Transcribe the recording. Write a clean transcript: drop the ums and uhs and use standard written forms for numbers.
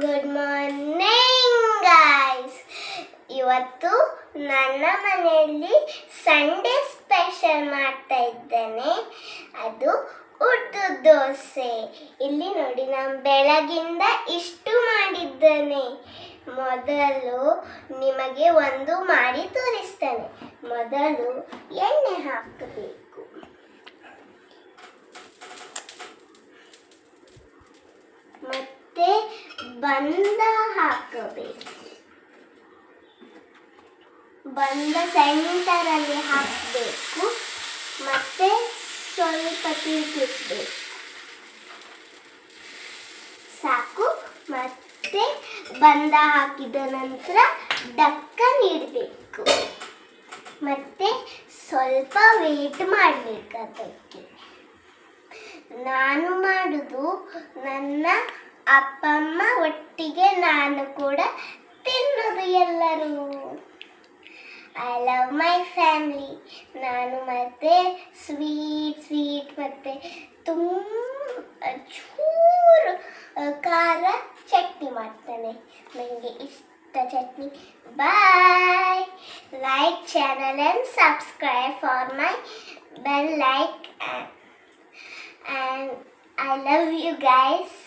Good morning guys. ಇವತ್ತು ನನ್ನ ಮನೆಯಲ್ಲಿ ಸಂಡೇ ಸ್ಪೆಷಲ್ ಮಾಡ್ತಾ ಇದ್ದೇನೆ. ಅದು ಉದ್ದು ದೋಸೆ. ಇಲ್ಲಿ ನೋಡಿ, ನಾನು ಬೆಳಗಿಂದ ಇಷ್ಟು ಮಾಡಿದ್ದೇನೆ. ಮೊದಲು ನಿಮಗೆ ಒಂದು ಮಾಡಿ ತೋರಿಸ್ತೇನೆ. ಮೊದಲು ಎಣ್ಣೆ ಹಾಕಬೇಕು. ಮತ್ತೆ ಬಂದ ಹಾಕಬೇಕು. ಬಂದ ಸೆಂಟರಲ್ಲಿ ಹಾಕಬೇಕು. ಮತ್ತೆ ಸ್ವಲ್ಪ ತಿರುಗಿಸ್ಬೇಕು. ಸಾಕು. ಮತ್ತೆ ಬಂದ ಹಾಕಿದ ನಂತರ ಡಕ್ಕನ್ ಇಡಬೇಕು. ಮತ್ತೆ ಸ್ವಲ್ಪ ವೇಟ್ ಮಾಡಬೇಕು ಅದಕ್ಕೆ. ನಾನು ಮಾಡುದು ನನ್ನ ಅಪ್ಪಮ್ಮ ಒಟ್ಟಿಗೆ ನಾನು ಕೂಡ ತಿನ್ನೋದು ಎಲ್ಲರೂ. I love my family. ನಾನು ಮತ್ತೆ ಸ್ವೀಟ್ ಮತ್ತೆ ಚೂರು ಖಾರ ಚಟ್ನಿ ಮಾಡ್ತೇನೆ. ನನಗೆ ಇಷ್ಟ chutney. Bye. Like channel and subscribe for my bell like and I love you guys.